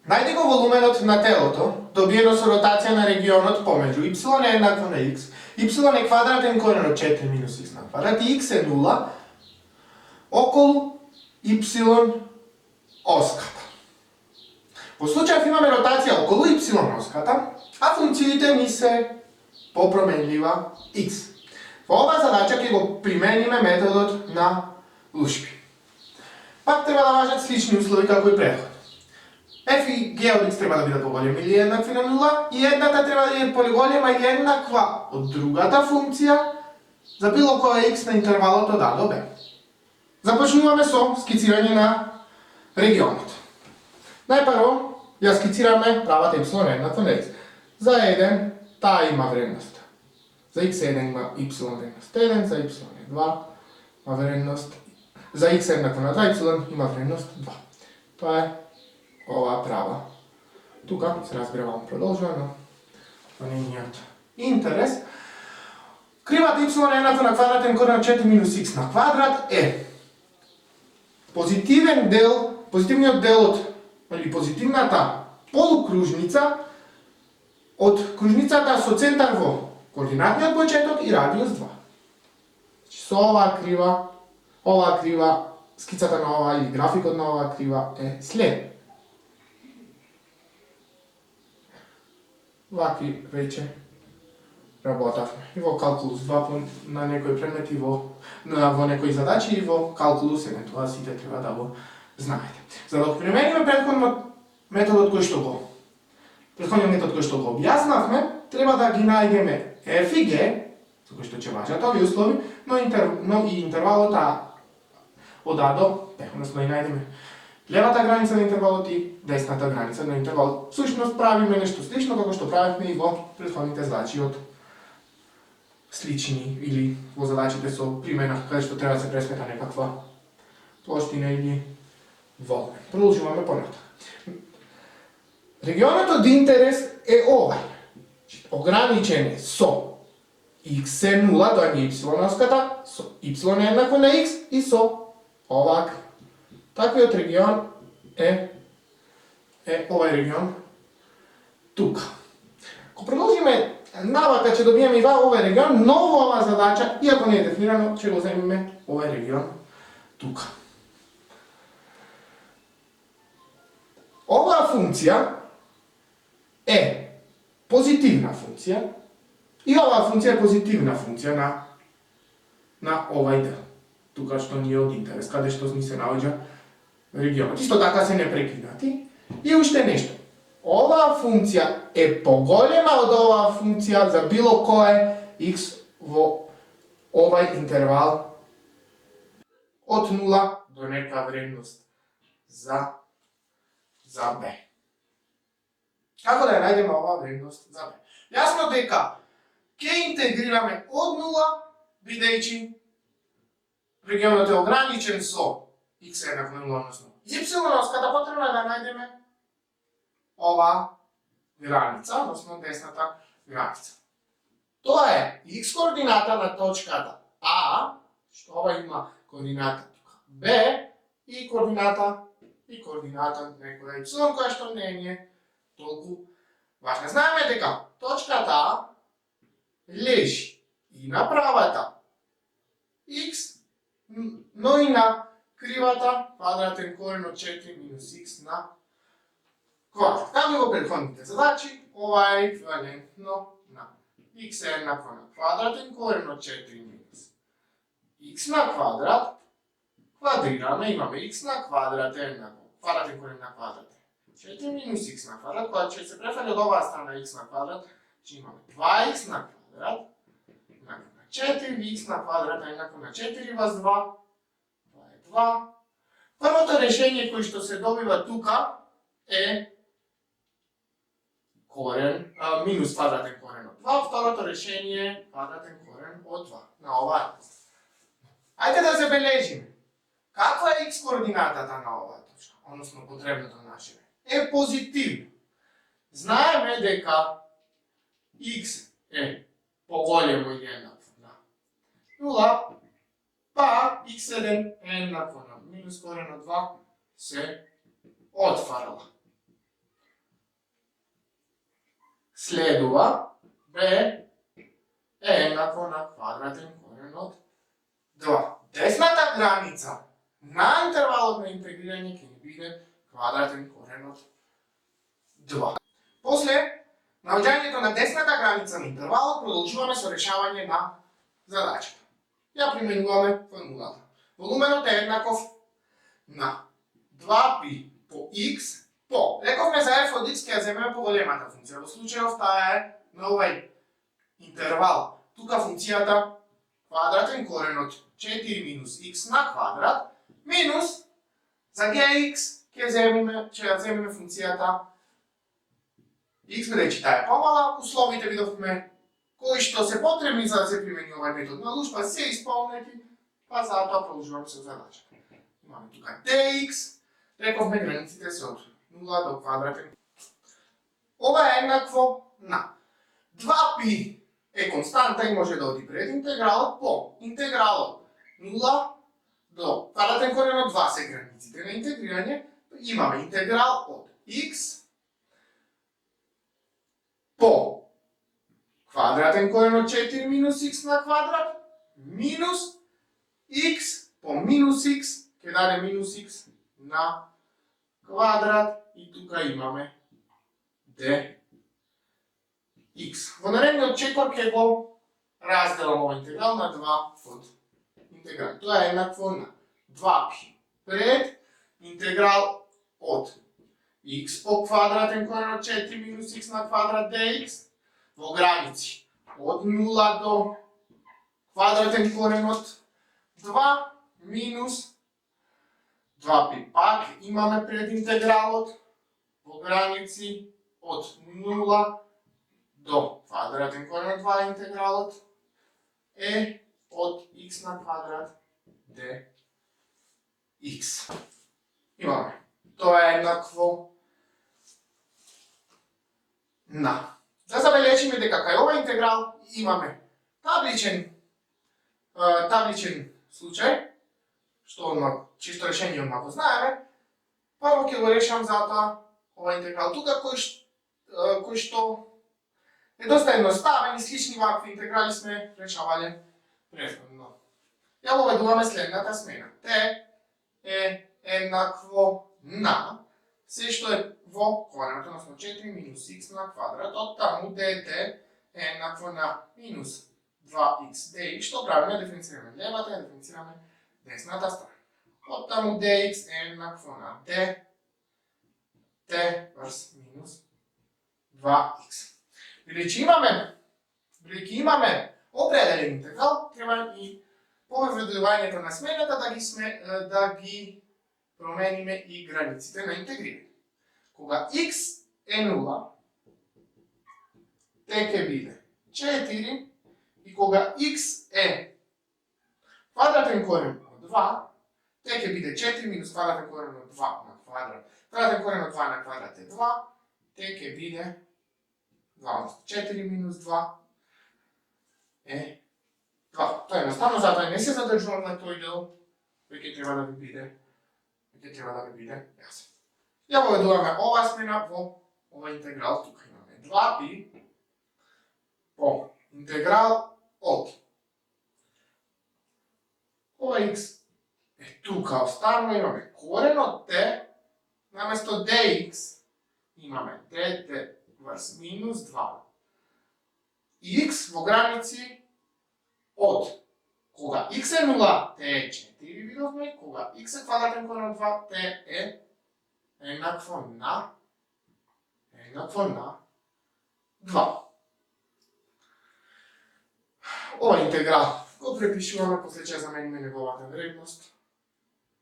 Најди го волуменот на телото, добиено со ротација на регионот помеѓу y е еднакво на x, y е квадратен корен од 4 минус x на квадрат и x е 0 околу y оската. Во случајов имаме ротација околу y оската, а функциите ми се попроменлива x. Во оваа задача ќе го примениме методот на Лушпи. Пак треба да важат слични услови како и претходно. F и G од x треба да бидат поголеми или еднакви на 0 и едната треба да е поголема или еднаква од другата функција за било која x на интервалот од А до Б. Започнуваме со скицирање на регионот. Најпрво ја скицираме правата y еднаква на x. За 1 таа има вредност. За x1 има y вредност 1, за y2 има вредност. За x еднакво на 2, y има вредност 2. Тоа е оваа права. Тука се разбира продолжува, но во нејниот интерес. Кривата y еднакво на квадратен корен од 4 минус x на квадрат е позитивниот дел од или позитивната полукружница од кружницата со центар во координатниот почеток и радиус 2. Со оваа крива, скицата на оваа или графикот на оваа крива е след. Вакви веќе работавме и во калкулус 2 на некои предмети, во некои задачи и во калкулус 1, тоа сите треба да го знаете. За да примениме претходниот метод кој што го објаснавме, треба да ги најдеме f и g, за кои што ќе важат овие услови, но и интервалот од А до Б, односно и најдеме левата граница на интервалот и десната граница на интервалот. Всушност правиме нешто слично како што правевме и во претходните задачи од слични или во задачите со примена каде што треба да се пресмета некаква плоштина или волумен. Продолжуваме понатака. Регионот од интерес е овај. Ограничен е со x е 0, тоа е y оската, со y е еднакво на x и со овак. Таквиот регион е овај регион тука. Ако продолжиме навака, ќе добиеме и овај регион, но во оваа задача, иако не е дефинирано, ќе го земиме овај регион тука. Оваа функција е позитивна функција и оваа функција е позитивна функција на овај дел. Тука што ни е од интерес, каде што ни се наоѓа регионот. Исто така се непрекинати. И уште нешто. Оваа функција е поголема од оваа функција за било кое x во овај интервал од 0 до нека вредност за Б. Како да ја најдеме оваа вредност за Б? Јасно дека ќе интегрираме од 0, бидејќи регионот е ограничен со x еднакво на 0, односно y оската, потребно е да најдеме оваа граница, односно десната граница. Тоа е x координата на точката А, што ова има координата тука Б и координата некоја y, која што не е толку важна. Знаеме дека точката А лежи и на правата x, но и на кривата квадратен корен од 4 минус x на квадрат. Како и во претходните задачи, ова е еквивалентно на x е еднакво на квадратен корен од 4 минус x на квадрат, квадрираме, имаме x на квадрат е еднакво, квадратен корен на квадрат е 4 минус x на квадрат, кога ќе се префали од оваа страна x на квадрат, ќе имаме 2x на квадрат, еднакво на 4x на квадрат е еднакво на 4 ваз 2, тоа е 2. Првото решение кој што се добива тука е минус квадратен корен од 2, второто решение е квадратен корен од 2 на оваа. Ајде да забележиме каква е x координатата на оваа точка, односно потребното нашето е позитивно. Знаеме дека x е поголемо или еднакво на 0, па x1 е еднакво на минус корен од 2 се отфарла. Следува b е еднакво на квадратен корен од 2. Десната граница на интервалот на интегрирање ќе ни биде квадратен корен од 2. После наоѓањето на десната граница на интервалот продолжуваме со решавање на задачата. Ја применуваме формулата. Волуменот е еднаков на 2π по x по. Рековме за f од x ќе ја земеме поголемата функција. Во случајов таа е на овај интервал. Тука функцијата квадратен корен од 4 минус x на квадрат минус за gx ќе ја земеме функцијата x бидејќи таа е помала. Условите видовме кои што се потребни за да се примени овај метод на Луш, па се исполнети, па затоа продолжуваме со задачата. Имаме тука dx, рековме границите се од 0 до квадратен. Ова е еднакво на 2π е константа и може да оди пред интегралот по интегралот 0 до квадратен корен од 2 се границите на интегрирање. Имаме интеграл од x по квадратен корен од 4 минус x на квадрат минус x по минус x ќе даде минус x на квадрат и тука имаме dx. Во наредниот четвор ќе го разделам овој интеграл на 2 од интеграл. Тоа е еднакво на 2π пред интеграл од x по квадратен корен од 4 минус x на квадрат dx во граници од 0 до квадратен корен од 2 минус 2π пак имаме пред интегралот во граници од 0 до квадратен корен од 2 интегралот е од x на квадрат dx. Имаме. Тоа е еднакво на. Да забележиме дека кај овој интеграл имаме табличен случај, што чисто решение одма знаеме. Прво ќе го решам затоа овој интеграл тука кој што е доста едноставен и слични вакви интеграли сме решавале претходно. Ја воведуваме следната смена. Т е еднакво на се што е во коренот, односно 4 минус x на квадрат, од таму dt е еднакво на минус 2x dx, што правиме? Диференцираме левата и диференцираме десната страна. Од таму dx е еднакво на dt врз минус 2x. Бидејќи имаме определен интеграл, треба и по воведувањето на смената да ги промениме и границите на интегрирање. Кога x е 0, те ќе биде 4 и кога x е квадратен корен од 2, те ќе биде 4 минус квадратен корен од 2 на квадрат. Квадратен корен од 2 на квадрат е 2, те ќе биде 4 минус 2 е 2. Тоа е едноставно, затоа не се задржувам на тој дел, кој ќе треба да ви биде јасен. Ја воведуваме ова смена во ова интеграл, тука имаме 2π по интеграл од ова x е тука останува, имаме корен од t, наместо dx имаме dt врз минус 2 x во граници од кога x е 0, t е 4 видовме, кога x е квадратен корен од 2, t е еднакво на 2. Ова интеграл го препишуваме, после ќе замениме неговата вредност.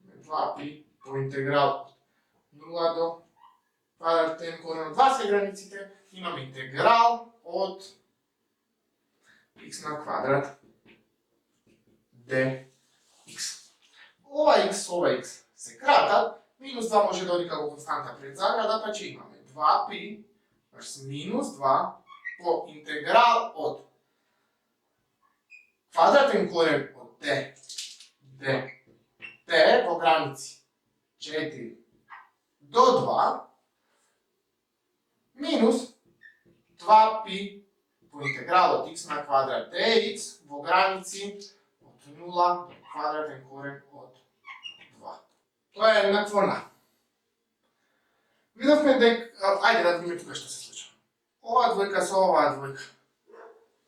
2π по интеграл 0 до квадратен корен од 2 се границите, имаме интеграл од x на квадрат dx. Ова x се кратат, минус 2 може да оди како константа пред заграда, па ќе имаме 2π врз минус 2 по интеграл од квадратен корен од dt во граници 4 до 2 минус 2 2π по интеграл от x на квадрат dx во граници од 0 квадратен корен од 2. Тоа е еднакво на. Видовме ајде да видиме тука што се случува. Оваа двојка со оваа двојка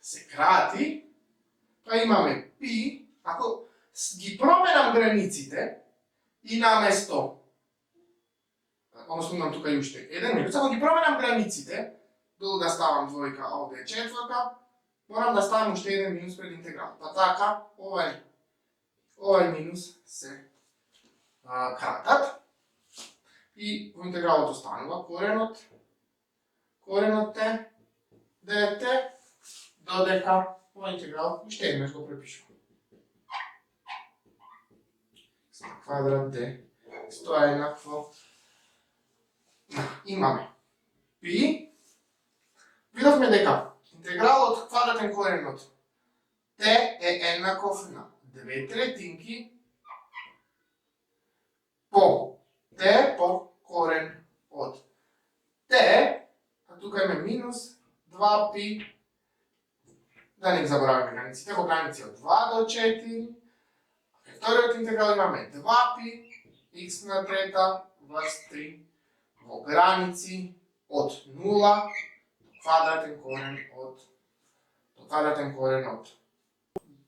се крати, па имаме π, ако ги променам границите и наместо, односно имам тука и уште еден минус, ако ги променам границите, долу да ставам двојка, а овде е четврка, морам да ставам уште еден минус пред интеграл. Па така, овај минус се кратат и во интегралот останува коренот е dt, додека во интеграл уште еднаш го препишувам. Квадрат d, тоа е еднакво. Имаме π. Видовме дека интегралот квадратен корен од t е еднаков на 2/3 по t по корен од t, а тука имаме минус 2π, да не ги забораваме границите, во граници од 2 до 4, а вториот интеграл имаме 2π, x на трета врз 3, во граници од 0 до квадратен корен од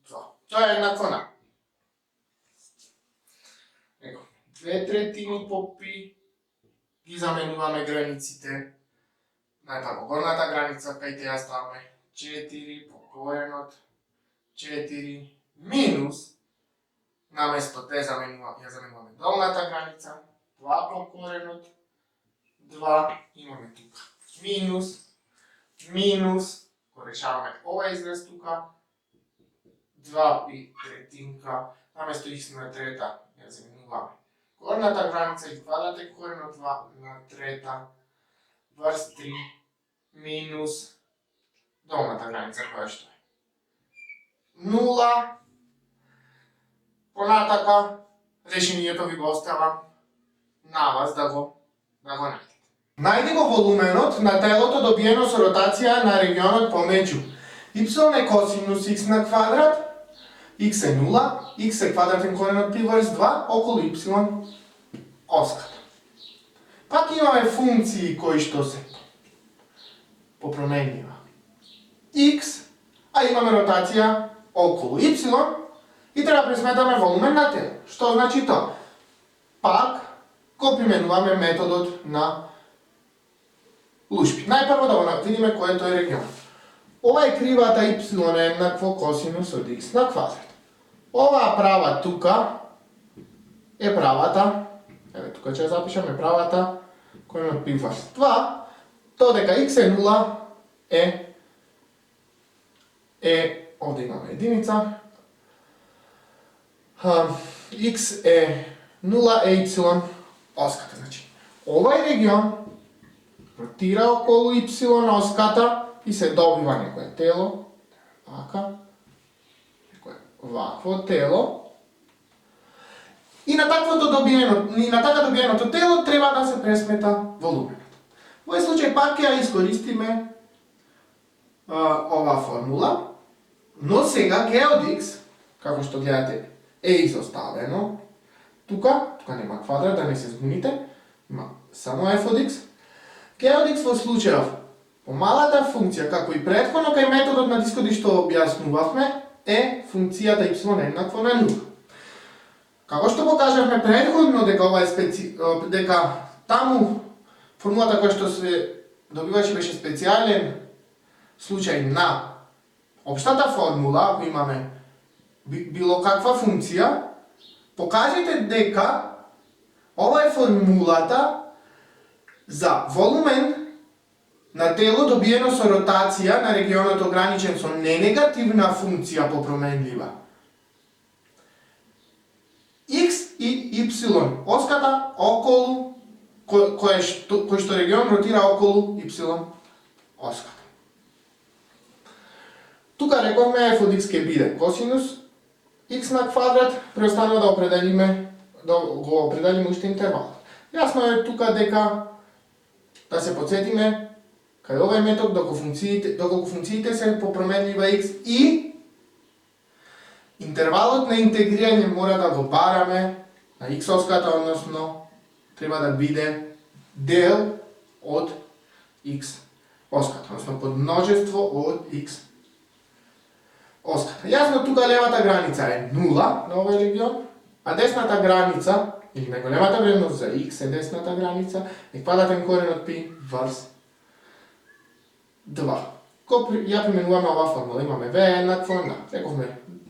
2. Тоа е еднакво на. 2/3 по π, ги заменуваме границите. Најпрво горната граница, кај те ја ставаме 4 по корен од 4 минус, наместо те ја заменуваме долната граница, 2 по корен од 2, имаме тука минус, го решаваме ова израз тука, 2π третинка, наместо x на трета ја заменуваме горната граница и квадратен корен од 2 на трета врз 3 минус долната граница која што е 0. Понатака решението ви го оставам на вас да го најдете. Најди го волуменот на телото добиено со ротација на регионот помеѓу y е косинус x на квадрат, x е 0, x е квадратен корен од π врз 2, околу y оската. Пак имаме функции кои што се попроменлива x, а имаме ротација околу y и треба пресметаме волумен на тело. Што значи тоа? Пак го применуваме методот на Лушпи. Најпрво да го видиме кој е тој регион. Ова е кривата y е еднакво косинус од x на квадрат. Оваа права тука е правата, еве тука ќе ја запишаме, правата која има π врз 2, додека x е 0 овде имаме единица, x е 0 е y оската. Значи, овај регион ротира околу y оската и се добива некое тело, вакво тело. И на така добиеното тело треба да се пресмета волуменот. Во овој случај пак ќе ја искористиме оваа формула, но сега g од x, како што гледате, е изоставено. Тука нема квадрат, да не се збуните, има само f од x. G од x во случајов помалата функција, како и претходно кај методот на Дискоди што објаснувавме, е функцијата y еднакво на 0. Како што покажавме претходно дека таму формулата која што се добиваше беше специјален случај на општата формула, ако имаме било каква функција, покажете дека ова е формулата за волумен на тело добиено со ротација на регионот ограничен со ненегативна функција попроменлива. X и Y оската околу кој што регион ротира околу Y оската. Тука рековме f од x ќе биде косинус x на квадрат, преостанува да го определиме уште интервалот. Јасно е тука дека, да се подсетиме, Кај овој метод, доколку функциите се по променлива x и интервалот на интегрирање мора да го бараме на x-оската, односно треба да биде дел од x-оската, односно подмножество од x-оската. Јасно, тука левата граница е 0 на овој регион, а десната граница, или најголемата вредност за x е десната граница, е квадратен корен од π врз 2. Кога ја применуваме оваа формула, имаме v еднакво на, рековме,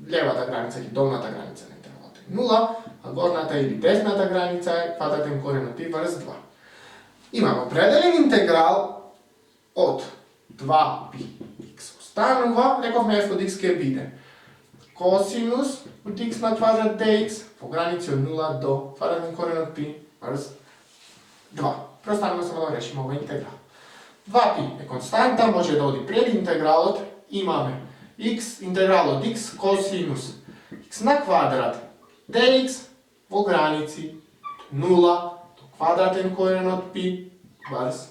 левата граница или долната граница на интервалот е 0, а горната или десната граница е квадратен корен од π врз 2. Имаме определен интеграл од 2π x останува, рековме f од x ќе биде косинус од x на квадрат dx по граници од 0 до квадратен корен од π врз 2. Преостанува само да решиме овој интеграл. 2π е константа, може да оди пред интегралот, имаме x, интеграл од x косинус x на квадрат dx во граници од 0 до квадратен корен од π врз.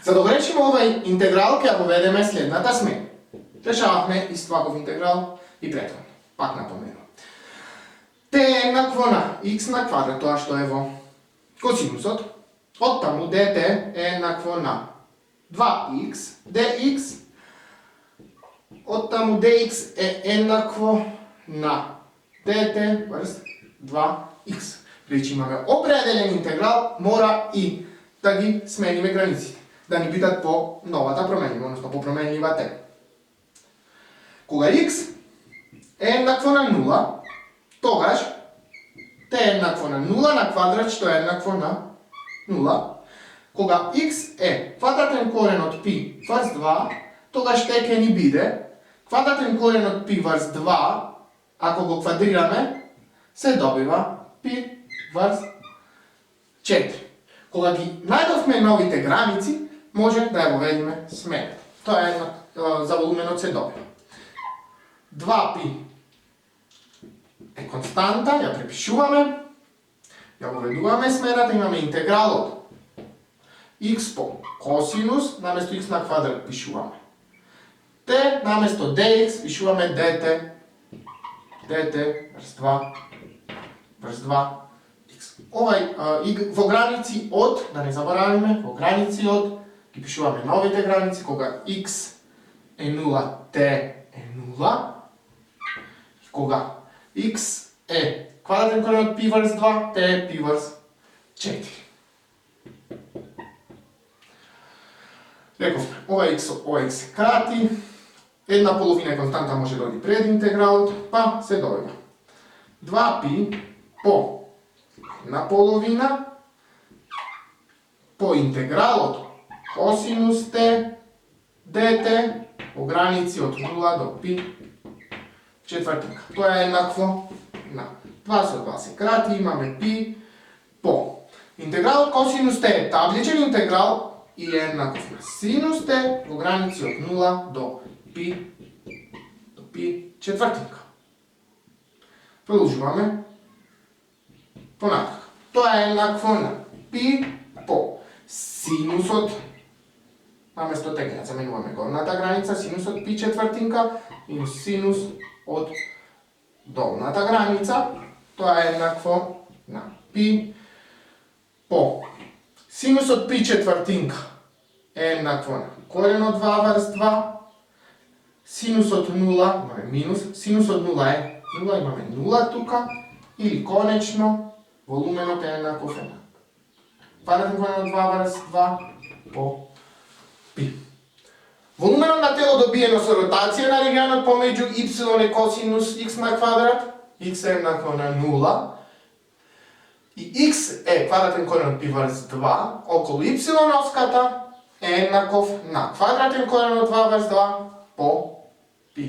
За да го решиме овој интеграл, ќе го ведеме следната смена. Решававме ист ваков интеграл и претходно. Пак напоменувам. T е еднакво на x на квадрат, тоа што е во косинусот. Оттаму dt е еднакво на 2x dx. Оттаму dx е еднакво на dt врз 2x. Значи имаме определен интеграл, мора и да ги смениме границите, да ни бидат по новата променлива, односно по променлива t. Кога x е еднакво на 0, тогаш t е еднакво на 0 на квадрат, што е еднакво на 0. Кога x е квадратен корен од π врз 2, тогаш t ќе ни биде квадратен корен од π врз 2, ако го квадрираме, се добива π врз 4. Кога ги најдовме новите граници, може да ја воведиме смената. Тоа е за волуменот се добива. 2π е константа, ја препишуваме, ја воведуваме смената, имаме интегралот x по косинус, наместо x на квадрат пишуваме t, наместо dx пишуваме dt врз 2x. Овај во граници од, да не забораваме, во граници од ги пишуваме новите граници, кога x е 0, t е 0. Кога x е квадратен корен од π врз 2, t е π врз 4. Рековме, ова x се крати, една половина е константа, може да оди пред интегралот, па се добива 2π по една половина по интегралот косинус t dt по граници од 0 до π четвртинка. Тоа е еднакво на 2 со 2 се крати, имаме π по интегралот косинус t е табличен интеграл и е еднаков на синус t во граници од 0 до π четвртинка. Продолжуваме понатак. Тоа е еднакво на π по синусот, наместо тегнат заменуваме горната граница, синусот π четвртинка минус синус од долната граница, тоа е еднакво на π по синусот π четвртинка е еднакво на корен од 2 врз 2, синусот 0, имаме минус, синусот 0 е 0, имаме 0 тука, или конечно волуменот е еднаков на квадратен корен од 2 врз 2 по π. Волуменот на тело добиено со ротација на регионот помеѓу y е косинус x на квадрат, x е еднакво на 0, и x е квадратен корен од π врз 2, околу y-оската е еднаков на квадратен корен од 2 врз 2 по π.